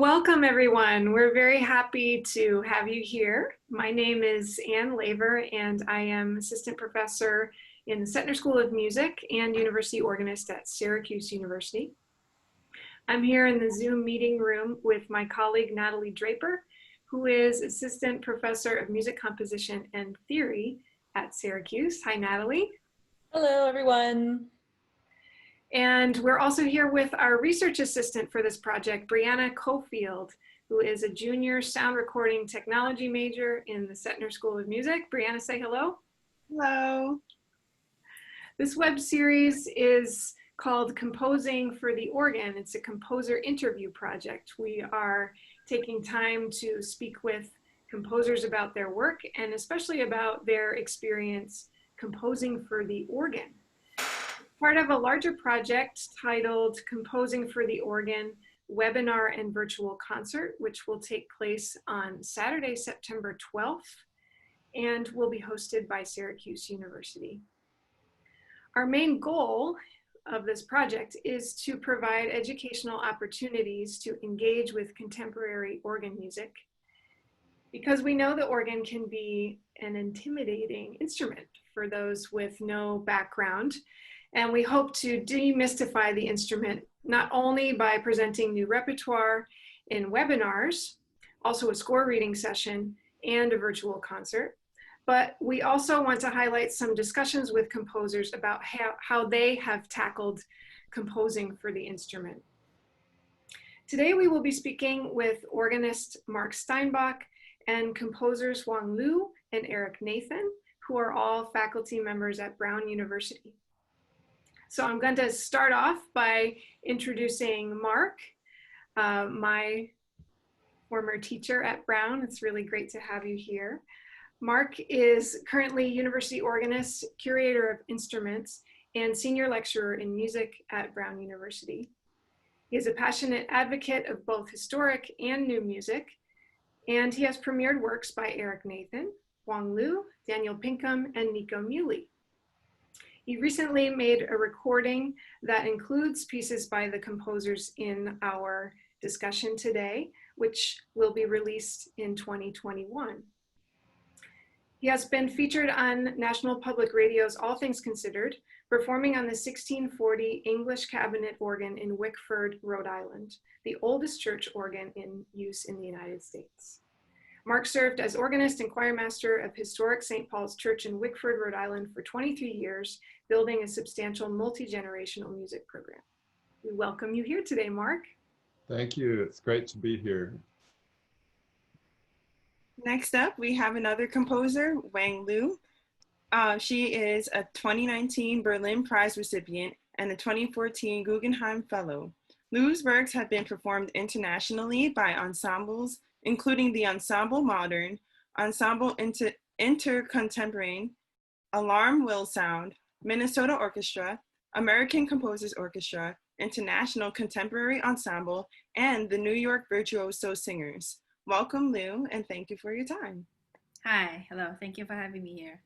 Welcome everyone. We're very happy to have you here. My name is Ann Laver and I am Assistant Professor in the Setner School of Music and University Organist at Syracuse University. I'm here in the Zoom meeting room with my colleague Natalie Draper, who is Assistant Professor of Music Composition and Theory at Syracuse. Hi, Natalie. Hello, everyone. And we're also here with our research assistant for this project, Brianna Cofield, who is a junior sound recording technology major in the Setner School of Music. Brianna, say hello. Hello. This web series is called Composing for the Organ. It's a composer interview project. We are taking time to speak with composers about their work and especially about their experience composing for the organ. Part of a larger project titled Composing for the Organ Webinar and Virtual Concert, which will take place on Saturday, September 12th, and will be hosted by Syracuse University. Our main goal of this project is to provide educational opportunities to engage with contemporary organ music, because we know the organ can be an intimidating instrument for those with no background. And we hope to demystify the instrument, not only by presenting new repertoire in webinars, also a score reading session and a virtual concert, but we also want to highlight some discussions with composers about how they have tackled composing for the instrument. Today we will be speaking with organist Mark Steinbach and composers Wang Liu and Eric Nathan, who are all faculty members at Brown University. So I'm going to start off by introducing Mark, my former teacher at Brown. It's really great to have you here. Mark is currently university organist, curator of instruments, and senior lecturer in music at Brown University. He is a passionate advocate of both historic and new music, and he has premiered works by Eric Nathan, Wang Liu, Daniel Pinkham, and Nico Muley. He recently made a recording that includes pieces by the composers in our discussion today, which will be released in 2021. He has been featured on National Public Radio's All Things Considered, performing on the 1640 English cabinet organ in Wickford, Rhode Island, the oldest church organ in use in the United States. Mark served as organist and choirmaster of historic St. Paul's Church in Wickford, Rhode Island for 23 years, building a substantial multi-generational music program. We welcome you here today, Mark. Thank you. It's great to be here. Next up, we have another composer, Wang Liu. She is a 2019 Berlin Prize recipient and a 2014 Guggenheim Fellow. Liu's works have been performed internationally by ensembles, including the Ensemble Modern, Ensemble Intercontemporain, Alarm Will Sound, Minnesota Orchestra, American Composers Orchestra, International Contemporary Ensemble, and the New York Virtuoso Singers. Welcome, Liu, and thank you for your time. Hi, hello, thank you for having me here.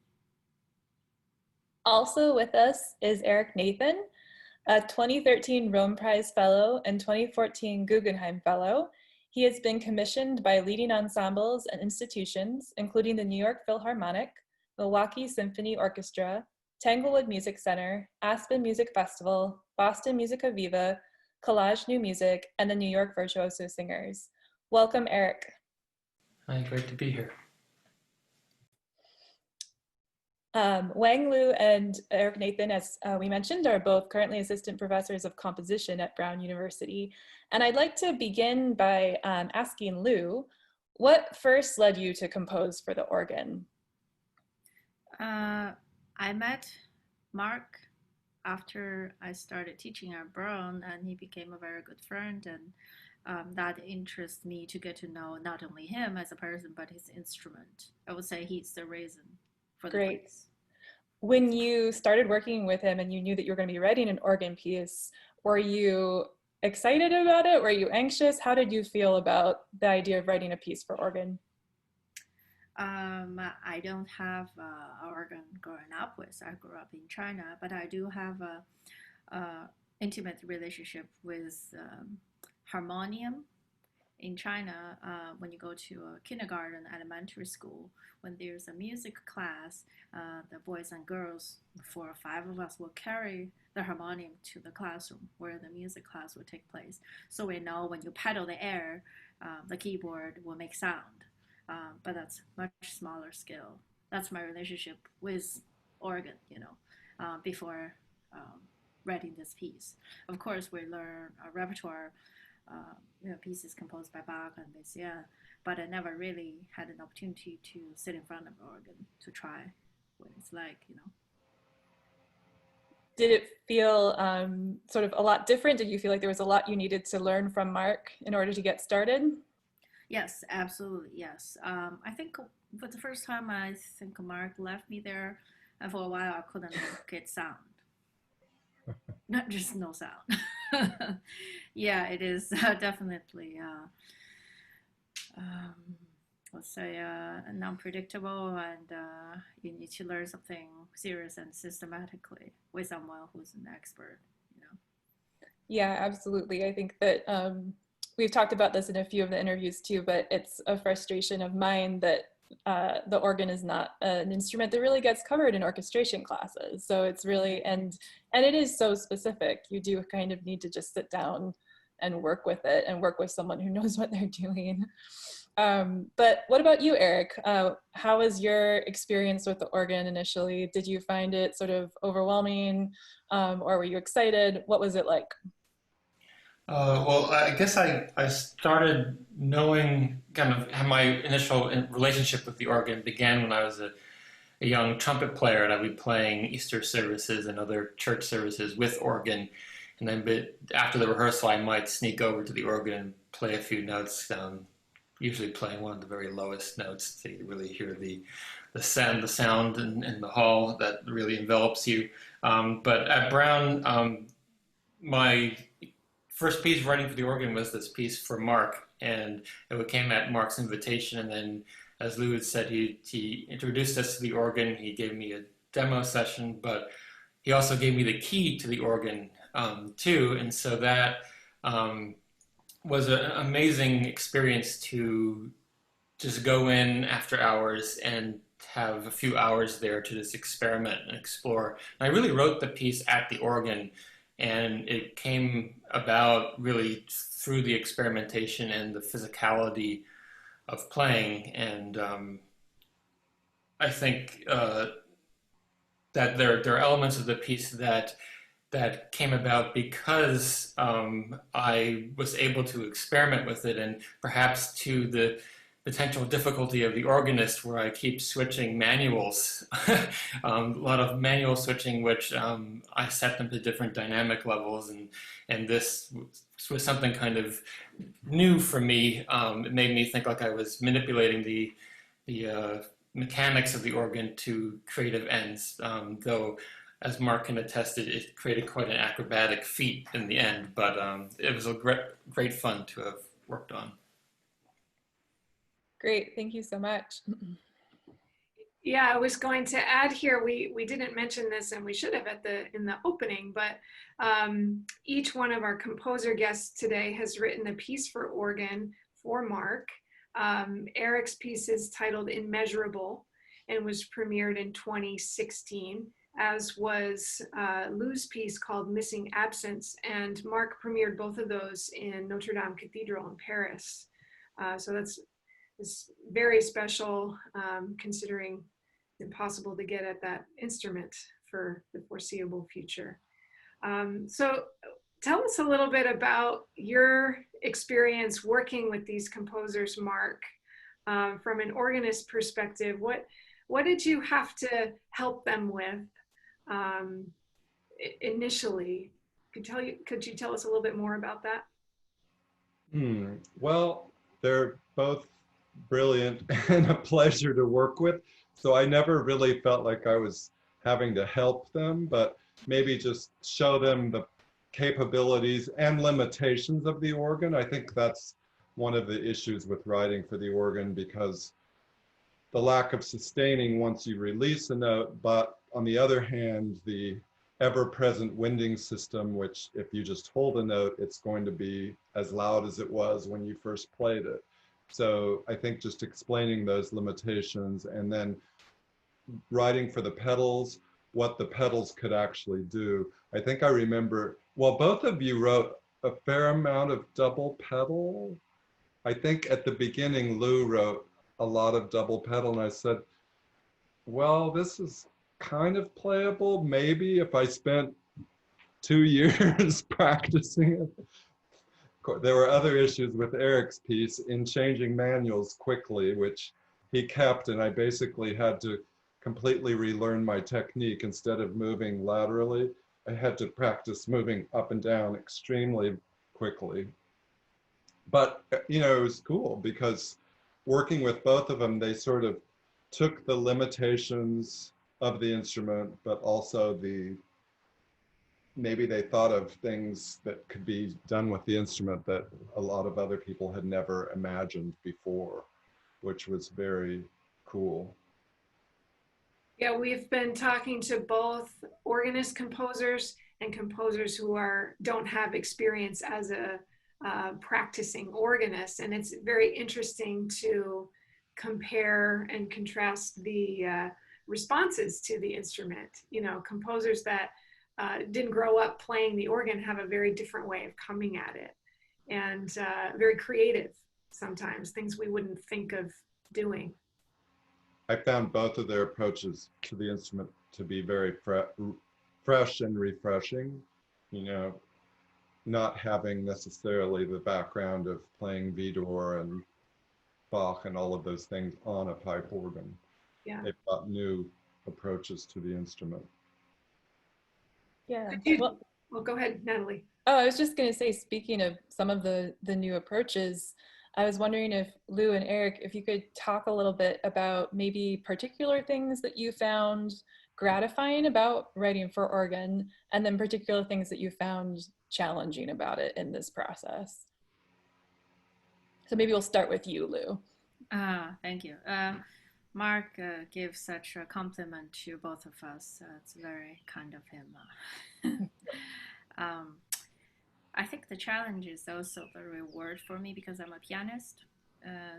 Also with us is Eric Nathan, a 2013 Rome Prize Fellow and 2014 Guggenheim Fellow. He has been commissioned by leading ensembles and institutions, including the New York Philharmonic, Milwaukee Symphony Orchestra, Tanglewood Music Center, Aspen Music Festival, Boston Musica Viva, Collage New Music, and the New York Virtuoso Singers. Welcome, Eric. Hi, great to be here. Wang Liu and Eric Nathan, as we mentioned, are both currently assistant professors of composition at Brown University. And I'd like to begin by asking Liu, what first led you to compose for the organ? I met Mark after I started teaching at Brown, and he became a very good friend, and that interests me to get to know not only him as a person, but his instrument. I would say he's the reason for the Great. place. When you started working with him and you knew that you were going to be writing an organ piece, were you excited about it? Were you anxious? How did you feel about the idea of writing a piece for organ? I don't have an organ growing up with. I grew up in China, but I do have a intimate relationship with harmonium in China, when you go to a kindergarten, elementary school, when there's a music class, the boys and girls, 4 or 5 of us, will carry the harmonium to the classroom where the music class will take place. So we know when you pedal the air, the keyboard will make sound. But that's much smaller scale. That's my relationship with organ, before writing this piece. Of course, we learn a repertoire, pieces composed by Bach and Messiaen, but I never really had an opportunity to sit in front of an organ to try what it's like. Did it feel sort of a lot different? Did you feel like there was a lot you needed to learn from Mark in order to get started? Yes, absolutely, yes. I think for the first time, I think Mark left me there, and for a while I couldn't get sound. Not just no sound. Yeah, it is definitely, let's say, non-predictable, and you need to learn something serious and systematically with someone who's an expert. Yeah, absolutely. I think that we've talked about this in a few of the interviews too, but it's a frustration of mine that the organ is not an instrument that really gets covered in orchestration classes. So it's really, and it is so specific. You do kind of need to just sit down and work with it and work with someone who knows what they're doing. But what about you, Eric? How was your experience with the organ initially? Did you find it sort of overwhelming, or were you excited? What was it like? Well, I guess I started knowing kind of how my initial relationship with the organ began when I was a young trumpet player, and I'd be playing Easter services and other church services with organ. And then after the rehearsal, I might sneak over to the organ and play a few notes, usually playing one of the very lowest notes so you really hear the sound in the hall that really envelops you. But at Brown, my first piece writing for the organ was this piece for Mark, and it came at Mark's invitation. And then, as Lou had said, he introduced us to the organ. He gave me a demo session, but he also gave me the key to the organ too. And so that was an amazing experience to just go in after hours and have a few hours there to just experiment and explore. And I really wrote the piece at the organ, and it came about really through the experimentation and the physicality of playing. And I think that there are elements of the piece that came about because I was able to experiment with it, and perhaps to the potential difficulty of the organist, where I keep switching manuals, a lot of manual switching, which I set them to different dynamic levels, and this was something kind of new for me. It made me think like I was manipulating the mechanics of the organ to creative ends, though, as Mark can attest, it created quite an acrobatic feat in the end, but it was a great fun to have worked on. Great, thank you so much. Yeah, I was going to add here, we didn't mention this, and we should have in the opening, but each one of our composer guests today has written a piece for organ for Mark. Eric's piece is titled Immeasurable and was premiered in 2016, as was Lou's piece called Missing Absence, and Mark premiered both of those in Notre Dame Cathedral in Paris. So that's very special, considering it's impossible to get at that instrument for the foreseeable future. So tell us a little bit about your experience working with these composers, Mark, from an organist perspective. What did you have to help them with initially? Could you tell us a little bit more about that? Well, they're both brilliant and a pleasure to work with. So I never really felt like I was having to help them, but maybe just show them the capabilities and limitations of the organ. I think that's one of the issues with writing for the organ, because the lack of sustaining once you release a note, but on the other hand, the ever-present winding system, which if you just hold a note, it's going to be as loud as it was when you first played it. So I think just explaining those limitations and then writing for the pedals, what the pedals could actually do. I think I remember, well, both of you wrote a fair amount of double pedal. I think at the beginning, Lou wrote a lot of double pedal, and I said, well, this is kind of playable, maybe if I spent 2 years practicing it. There were other issues with Eric's piece in changing manuals quickly, which he kept, and I basically had to completely relearn my technique. Instead of moving laterally, I had to practice moving up and down extremely quickly. But, you know, it was cool because working with both of them, they sort of took the limitations of the instrument, but also maybe they thought of things that could be done with the instrument that a lot of other people had never imagined before, which was very cool. Yeah, we've been talking to both organist composers and composers who don't have experience as a practicing organist, and it's very interesting to compare and contrast the responses to the instrument. You know, composers that didn't grow up playing the organ have a very different way of coming at it, and very creative sometimes, things we wouldn't think of doing. I found both of their approaches to the instrument to be very fresh and refreshing, you know, not having necessarily the background of playing Widor and Bach and all of those things on a pipe organ. Yeah. They brought new approaches to the instrument. Yeah. Well, go ahead, Natalie. Oh, I was just going to say, speaking of some of the new approaches, I was wondering if Lou and Eric, if you could talk a little bit about maybe particular things that you found gratifying about writing for organ, and then particular things that you found challenging about it in this process. So maybe we'll start with you, Lou. Thank you. Mark gave such a compliment to both of us. It's very kind of him. I think the challenge is also the reward for me because I'm a pianist.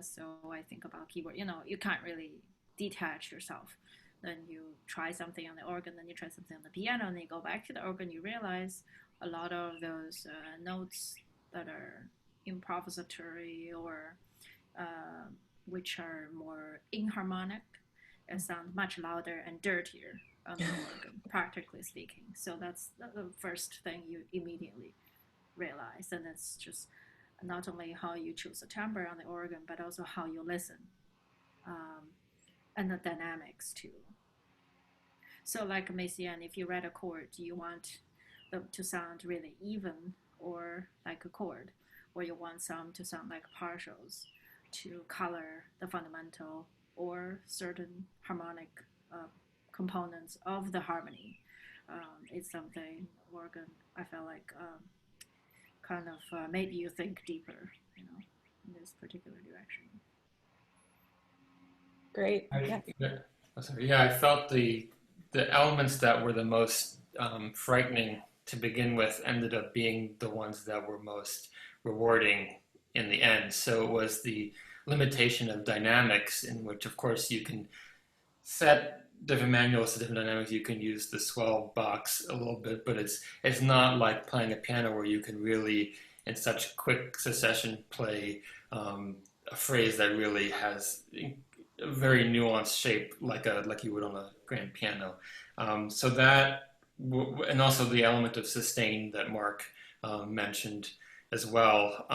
So I think about keyboard. You know, you can't really detach yourself. Then you try something on the organ, then you try something on the piano, and then you go back to the organ. You realize a lot of those notes that are improvisatory or which are more inharmonic, sound much louder and dirtier on the organ, practically speaking. So that's the first thing you immediately realize, and it's just not only how you choose a timbre on the organ, but also how you listen, and the dynamics too. So like Messiaen, if you write a chord, do you want them to sound really even or like a chord, or you want some to sound like partials to color the fundamental or certain harmonic components of the harmony? It's something organ, I felt like, kind of made you think deeper, you know, in this particular direction. Great. Yeah, I felt the elements that were the most frightening to begin with ended up being the ones that were most rewarding in the end. So it was the limitation of dynamics, in which, of course, you can set different manuals to different dynamics. You can use the swell box a little bit, but it's not like playing a piano where you can really, in such quick succession, play a phrase that really has a very nuanced shape, like you would on a grand piano. So that, and also the element of sustain that Mark mentioned as well.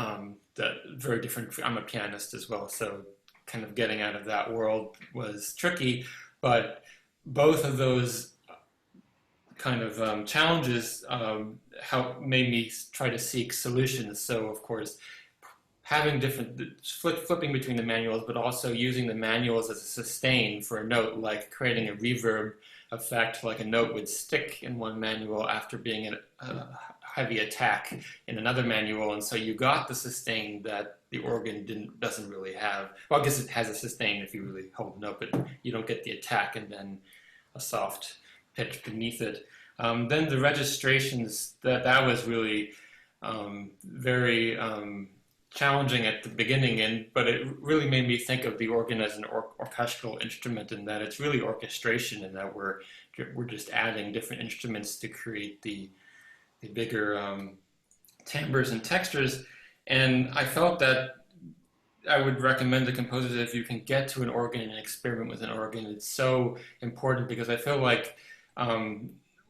That very different. I'm a pianist as well, so kind of getting out of that world was tricky. But both of those kind of challenges made me try to seek solutions. So of course, having flipping between the manuals, but also using the manuals as a sustain for a note, like creating a reverb effect, like a note would stick in one manual after being in a heavy attack in another manual, and so you got the sustain that the organ doesn't really have. Well, I guess it has a sustain if you really hold the note, but you don't get the attack and then a soft pitch beneath it. Then the registrations, that was really very challenging at the beginning, but it really made me think of the organ as an orchestral instrument, in that it's really orchestration, and that we're just adding different instruments to create the bigger timbres and textures. And I felt that I would recommend to composers that if you can get to an organ and experiment with an organ, it's so important, because I feel like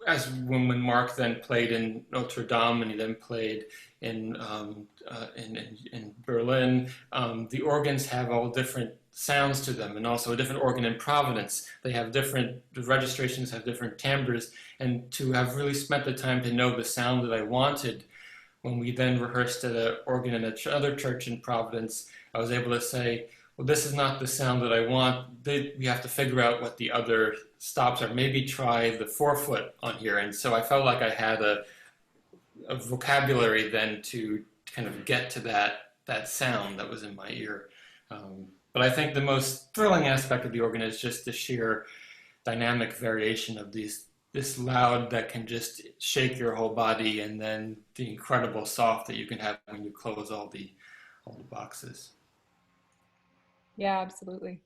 as when Mark then played in Notre Dame, and he then played in Berlin, the organs have all different sounds to them, and also a different organ in Providence. They have the registrations have different timbres, and to have really spent the time to know the sound that I wanted, when we then rehearsed at an organ in another church in Providence, I was able to say, well, this is not the sound that I want. We have to figure out what the other stops are. Maybe try the 4-foot on here. And so I felt like I had a vocabulary then to kind of get to that sound that was in my ear. But I think the most thrilling aspect of the organ is just the sheer dynamic variation of this loud that can just shake your whole body, and then the incredible soft that you can have when you close all the boxes. Yeah, absolutely.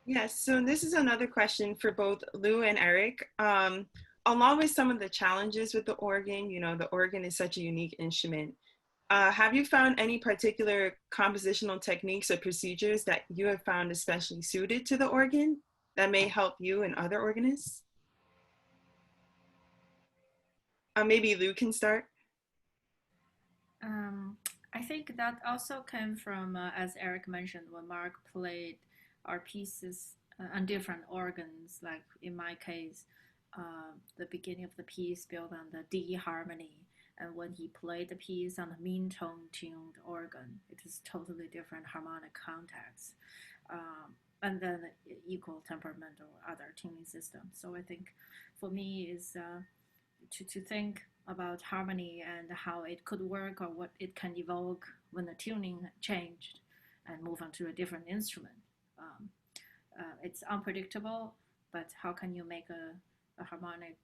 Yes, so this is another question for both Lou and Eric. Along with some of the challenges with the organ, the organ is such a unique instrument. Have you found any particular compositional techniques or procedures that you have found especially suited to the organ that may help you and other organists? Maybe Lou can start. I think that also came from, as Eric mentioned, when Mark played our pieces on different organs. Like in my case, the beginning of the piece built on the D harmony, and when he played the piece on the mean tone tuned organ, it is totally different harmonic context. And then equal temperamental other tuning systems. So I think for me is to think about harmony and how it could work, or what it can evoke when the tuning changed and move on to a different instrument. It's unpredictable, but how can you make a harmonic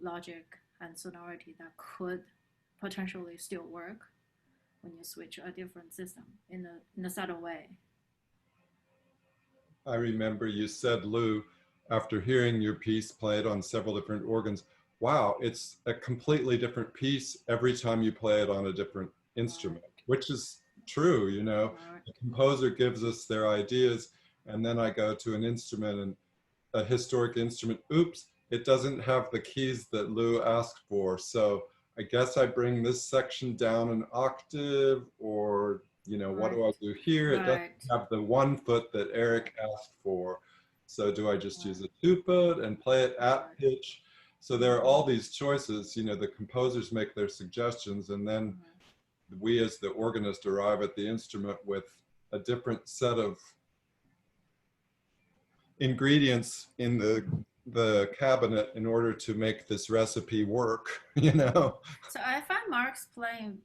logic and sonority that could potentially still work when you switch a different system in a subtle way? I remember you said, Lou, after hearing your piece played on several different organs, wow, it's a completely different piece every time you play it on a different instrument, which is true, The composer gives us their ideas, and then I go to an instrument, and a historic instrument, oops, it doesn't have the keys that Lou asked for. So I guess I bring this section down an octave, or what do I do here? It doesn't have the 1 foot that Eric asked for. So do I just use a 2-foot and play it at pitch? So there are all these choices, the composers make their suggestions, and then we as the organist arrive at the instrument with a different set of ingredients in the cabinet in order to make this recipe work, So I find Mark's playing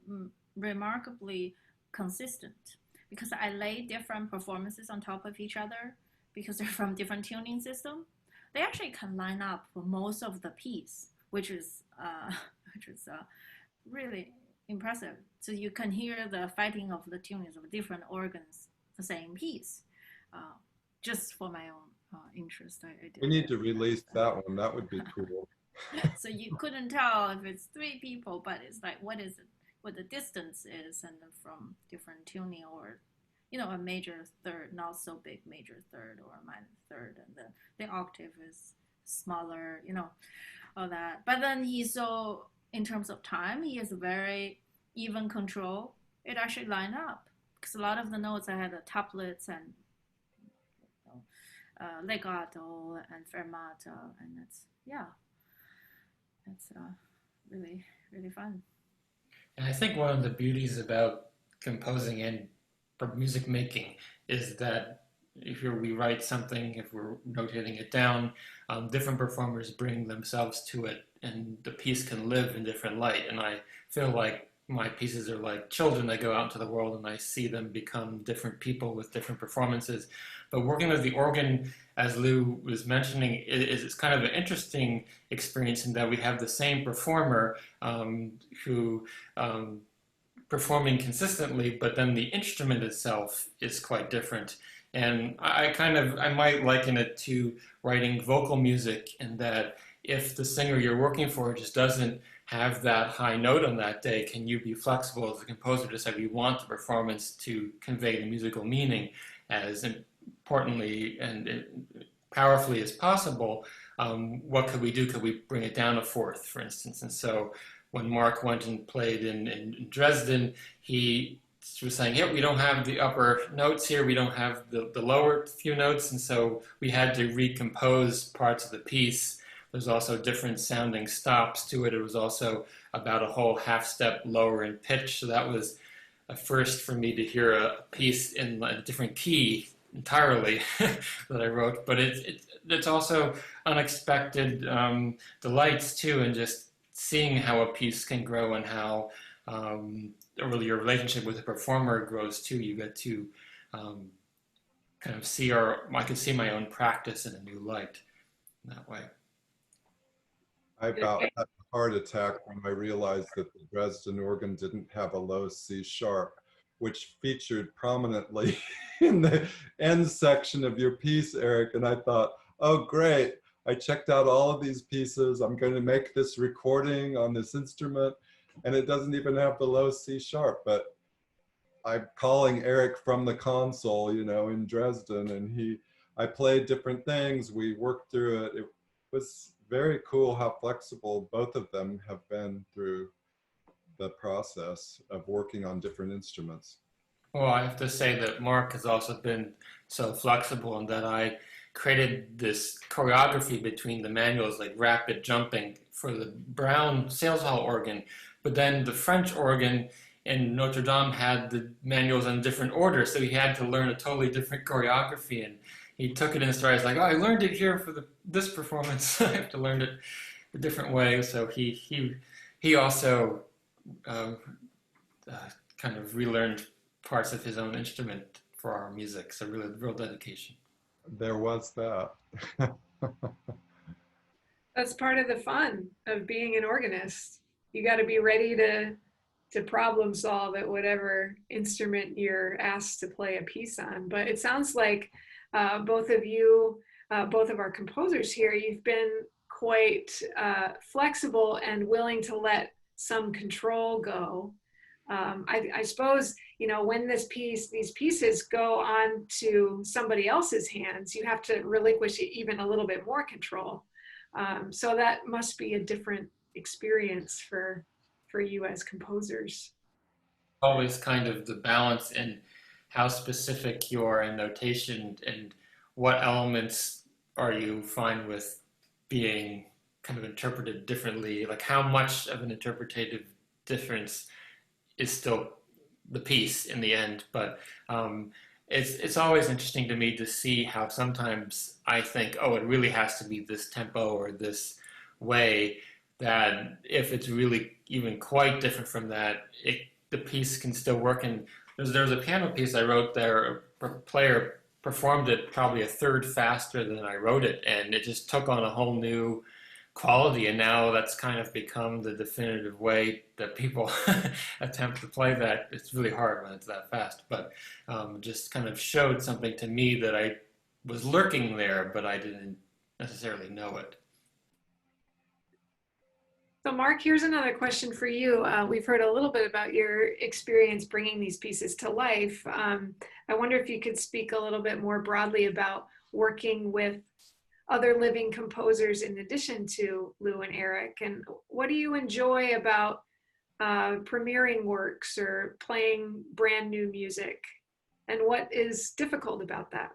remarkably consistent, because I lay different performances on top of each other because they're from different tuning systems. They actually can line up for most of the piece, which is really impressive. So you can hear the fighting of the tunings of different organs, the same piece. Just for my own interest, I did. We need to release that one. That would be cool. So you couldn't tell if it's 3 people, but it's like, what is it? What the distance is, and from different tuning, or a major third, not so big major third or a minor third, and the octave is smaller, all that. But then in terms of time, he has very even control. It actually lined up, because a lot of the notes I had tuplets and legato and fermato, and it's really, really fun. And I think one of the beauties about composing and music making is that if we write something, if we're notating it down, different performers bring themselves to it, and the piece can live in different light. And I feel like my pieces are like children that go out into the world and I see them become different people with different performances. But working with the organ, as Lou was mentioning, is kind of an interesting experience in that we have the same performer who performing consistently, but then the instrument itself is quite different. And I might liken it to writing vocal music in that if the singer you're working for just doesn't have that high note on that day, can you be flexible as a composer to say we want the performance to convey the musical meaning as importantly and powerfully as possible? What could we do? Could we bring it down a fourth, for instance? And so when Mark went and played in Dresden, he was saying, yeah, we don't have the upper notes here, we don't have the lower few notes, and so we had to recompose parts of the piece. There's also different sounding stops to it. It was also about a whole half step lower in pitch, so that was a first for me to hear a piece in a different key entirely that I wrote. But it's also unexpected delights too, and just seeing how a piece can grow and how really your relationship with the performer grows too. You get to kind of see, I could see my own practice in a new light in that way. I about had a heart attack when I realized that the Dresden organ didn't have a low C sharp, which featured prominently in the end section of your piece, Eric. And I thought, oh, great. I checked out all of these pieces. I'm going to make this recording on this instrument, and it doesn't even have the low C sharp. But I'm calling Eric from the console, you know, in Dresden, and I played different things. We worked through it. It was very cool how flexible both of them have been through the process of working on different instruments. Well, I have to say that Mark has also been so flexible in that I created this choreography between the manuals, like rapid jumping for the Brown sales hall organ, but then the French organ in Notre Dame had the manuals in different order, so he had to learn a totally different choreography, and he took it in stride. He's like, oh, I learned it here for this performance. I have to learn it a different way. So he also kind of relearned parts of his own instrument for our music. So really, real dedication. There was that. That's part of the fun of being an organist. You got to be ready to problem solve at whatever instrument you're asked to play a piece on. But it sounds like both of you, both of our composers here, you've been quite flexible and willing to let some control go. I suppose, you know, when these pieces go on to somebody else's hands, you have to relinquish even a little bit more control. So that must be a different experience for you as composers. Always kind of the balance in how specific you are in notation and what elements are you fine with being kind of interpreted differently, like how much of an interpretative difference is still the piece in the end. But it's always interesting to me to see how sometimes I think, oh, it really has to be this tempo or this way, that if it's really even quite different from that, the piece can still work. And there was a piano piece I wrote there, a player performed it probably a third faster than I wrote it, and it just took on a whole new quality, and now that's kind of become the definitive way that people attempt to play that. It's really hard when it's that fast, but just kind of showed something to me that I was lurking there, but I didn't necessarily know it. So Mark, here's another question for you. We've heard a little bit about your experience bringing these pieces to life. I wonder if you could speak a little bit more broadly about working with other living composers in addition to Lou and Eric, and what do you enjoy about premiering works or playing brand new music, and what is difficult about that?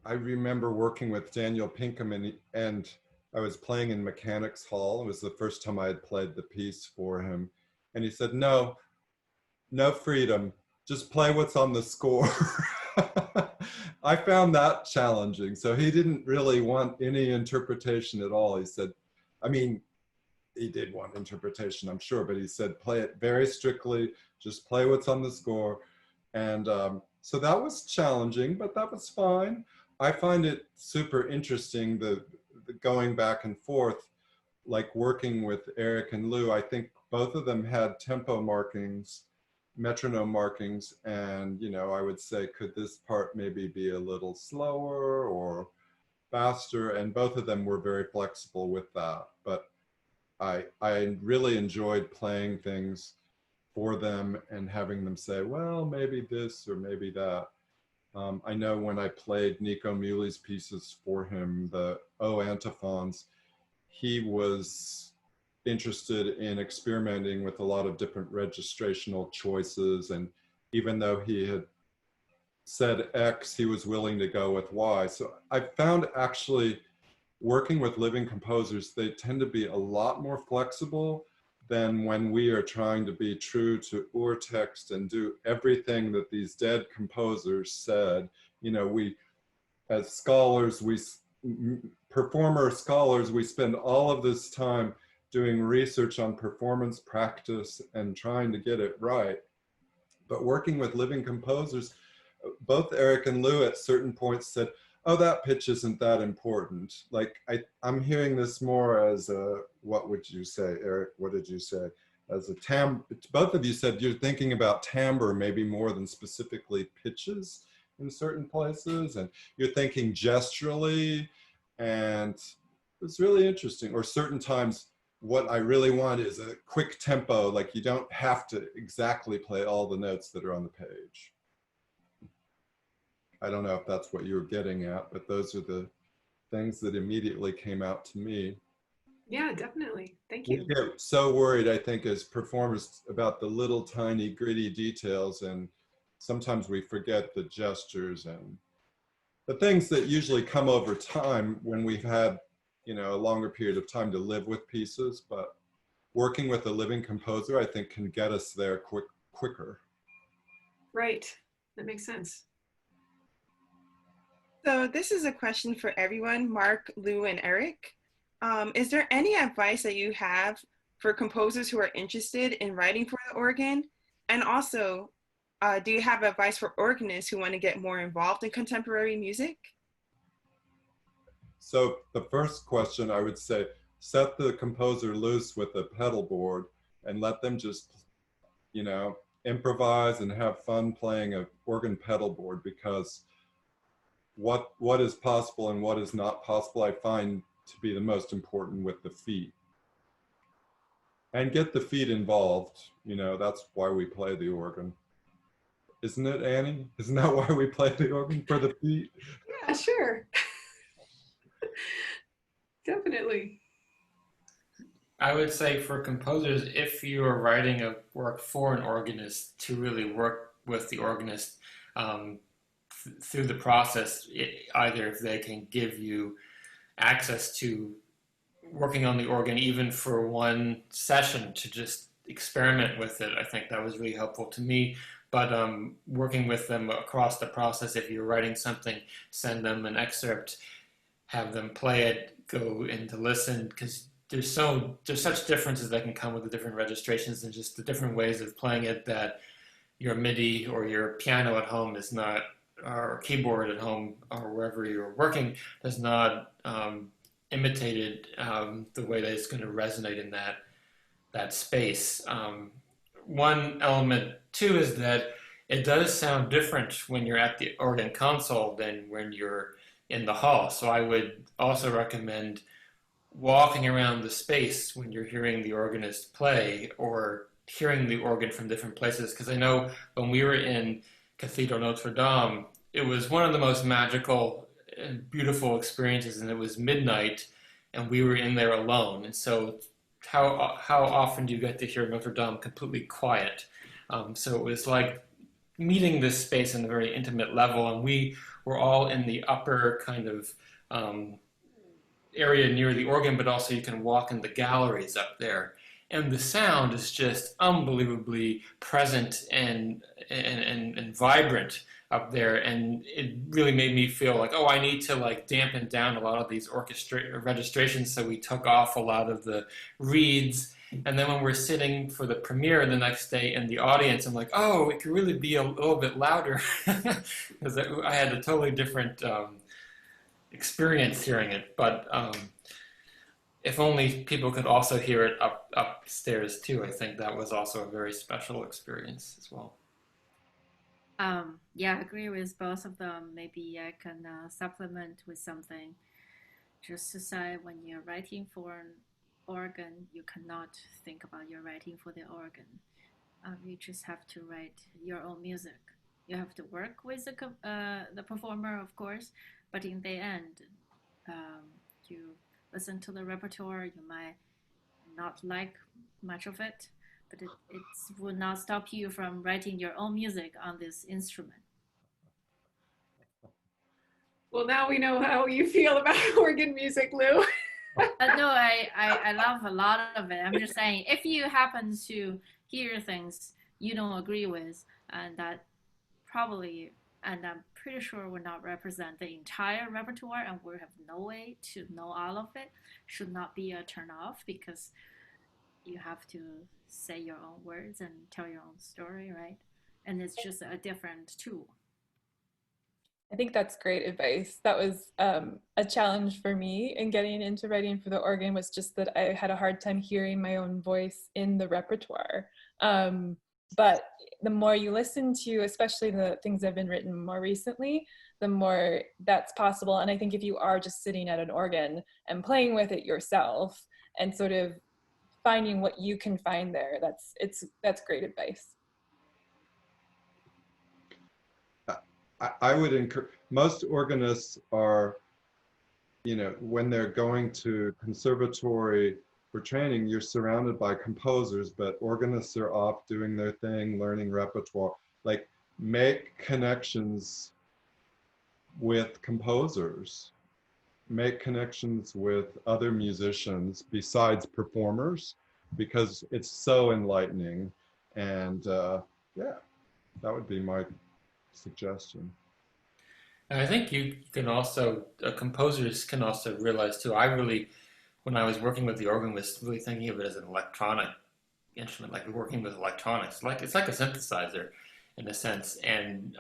I remember working with Daniel Pinkham, and I was playing in Mechanics Hall. It was the first time I had played the piece for him. And he said, no freedom, just play what's on the score. I found that challenging. So he didn't really want any interpretation at all. He said, I mean, he did one interpretation, I'm sure, but he said, play it very strictly, just play what's on the score. And so that was challenging, but that was fine. I find it super interesting, the going back and forth, like working with Eric and Lou. I think both of them had tempo markings, metronome markings, and, you know, I would say, could this part maybe be a little slower or faster? And both of them were very flexible with that. But I really enjoyed playing things for them and having them say, well, maybe this or maybe that. I know when I played Nico Muley's pieces for him, the O antiphons, he was interested in experimenting with a lot of different registrational choices. And even though he had said X, he was willing to go with Y. So I found actually working with living composers, they tend to be a lot more flexible than when we are trying to be true to urtext and do everything that these dead composers said. You know, we, as scholars, performer scholars, we spend all of this time doing research on performance practice and trying to get it right. But working with living composers, both Eric and Lou at certain points said, oh, that pitch isn't that important. Like, I'm hearing this more as a, what would you say, Eric? What did you say? As a both of you said you're thinking about timbre maybe more than specifically pitches in certain places, and you're thinking gesturally, and it's really interesting. Or certain times, what I really want is a quick tempo, like you don't have to exactly play all the notes that are on the page. I don't know if that's what you were getting at, but those are the things that immediately came out to me. Yeah, definitely. Thank you. We get so worried, I think, as performers about the little tiny gritty details, and sometimes we forget the gestures and the things that usually come over time when we've had, you know, a longer period of time to live with pieces. But working with a living composer, I think, can get us there quicker. Right. That makes sense. So this is a question for everyone, Mark, Lou, and Eric. Is there any advice that you have for composers who are interested in writing for the organ? And also, do you have advice for organists who want to get more involved in contemporary music? So the first question, I would say, set the composer loose with a pedal board and let them just, you know, improvise and have fun playing an organ pedal board, because what is possible and what is not possible, I find to be the most important with the feet. And get the feet involved, you know, that's why we play the organ. Isn't it, Annie? Isn't that why we play the organ, for the feet? Yeah, sure. Definitely. I would say for composers, if you are writing a work for an organist, to really work with the organist through the process, either if they can give you access to working on the organ even for one session to just experiment with it. I think that was really helpful to me. But working with them across the process, if you're writing something, send them an excerpt, have them play it, go in to listen, because there's such differences that can come with the different registrations and just the different ways of playing it, that your MIDI or your piano at home is not, or keyboard at home or wherever you're working does not imitate the way that it's going to resonate in that space. One element too is that it does sound different when you're at the organ console than when you're in the hall. So I would also recommend walking around the space when you're hearing the organist play, or hearing the organ from different places. Because I know when we were in Cathedral Notre Dame, it was one of the most magical and beautiful experiences, and it was midnight and we were in there alone. And so how often do you get to hear Notre Dame completely quiet? So it was like meeting this space on a very intimate level, and we were all in the upper kind of area near the organ, but also you can walk in the galleries up there. And the sound is just unbelievably present and vibrant up there, and it really made me feel like, oh, I need to like dampen down a lot of these registrations. So we took off a lot of the reads, and then when we're sitting for the premiere the next day in the audience, I'm like, oh, it could really be a little bit louder, because I had a totally different experience hearing it. But if only people could also hear it upstairs too. I think that was also a very special experience as well. Yeah, I agree with both of them. Maybe I can supplement with something. Just to say, when you're writing for an organ, you cannot think about you're writing for the organ. You just have to write your own music. You have to work with the performer, of course, but in the end, you listen to the repertoire. You might not like much of it, but it will not stop you from writing your own music on this instrument. Well, now we know how you feel about organ music, Lou. No, I love a lot of it. I'm just saying, if you happen to hear things you don't agree with, and that probably, and I'm pretty sure will not represent the entire repertoire, and we have no way to know all of it, should not be a turn off, because you have to say your own words and tell your own story, right? And it's just a different tool. I think that's great advice. That was a challenge for me in getting into writing for the organ, was just that I had a hard time hearing my own voice in the repertoire. But the more you listen to, especially the things that have been written more recently, the more that's possible. And I think if you are just sitting at an organ and playing with it yourself and sort of finding what you can find there, that's great advice. I would encourage, most organists are, you know, when they're going to conservatory for training, you're surrounded by composers, but organists are off doing their thing, learning repertoire. Like, make connections with composers, make connections with other musicians besides performers, because it's so enlightening. And yeah, that would be my suggestion. And I think you can also, composers can also realize too, I really, when I was working with the organ, was really thinking of it as an electronic instrument, like working with electronics. Like, it's like a synthesizer in a sense. And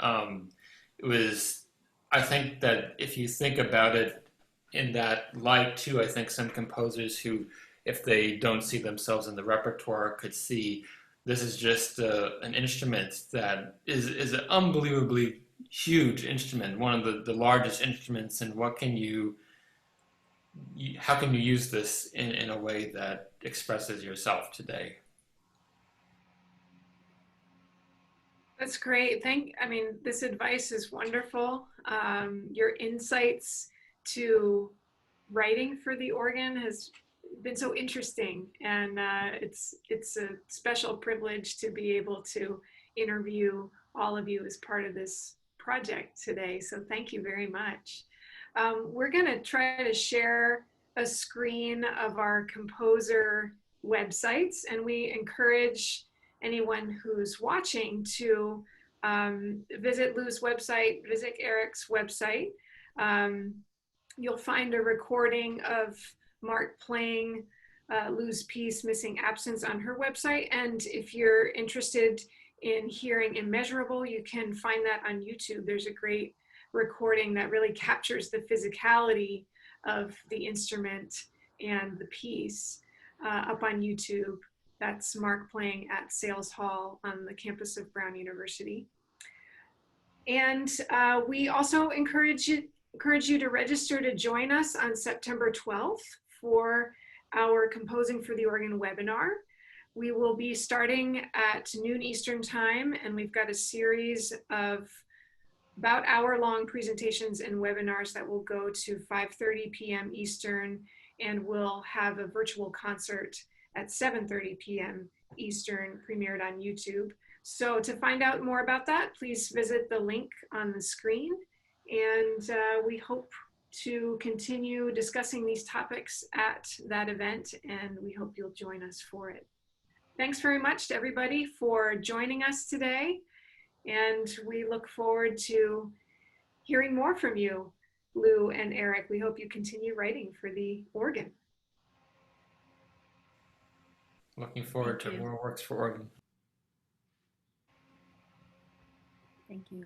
it was, I think that if you think about it in that light too, I think some composers who, if they don't see themselves in the repertoire, could see this is just an instrument that is an unbelievably huge instrument, one of the largest instruments, and what can how can you use this in a way that expresses yourself today? That's great. I mean, this advice is wonderful. Your insights to writing for the organ has been so interesting, and it's a special privilege to be able to interview all of you as part of this project today. So thank you very much. We're going to try to share a screen of our composer websites, and we encourage anyone who's watching to visit Lou's website, visit Eric's website. You'll find a recording of Mark playing Lou's piece, Missing Absence, on her website. And if you're interested in hearing Immeasurable, you can find that on YouTube. There's a great recording that really captures the physicality of the instrument and the piece up on YouTube. That's Mark playing at Sales Hall on the campus of Brown University. And we also encourage you to register to join us on September 12th for our Composing for the Organ webinar. We will be starting at noon Eastern time, and we've got a series of about hour-long presentations and webinars that will go to 5:30 p.m. Eastern, and we'll have a virtual concert at 7:30 p.m. Eastern, premiered on YouTube. So to find out more about that, please visit the link on the screen, and we hope to continue discussing these topics at that event, and we hope you'll join us for it. Thanks very much to everybody for joining us today, And we look forward to hearing more from you, Lou and Eric. We hope you continue writing for the organ. Looking forward Thank to you. more works for organ. Thank you.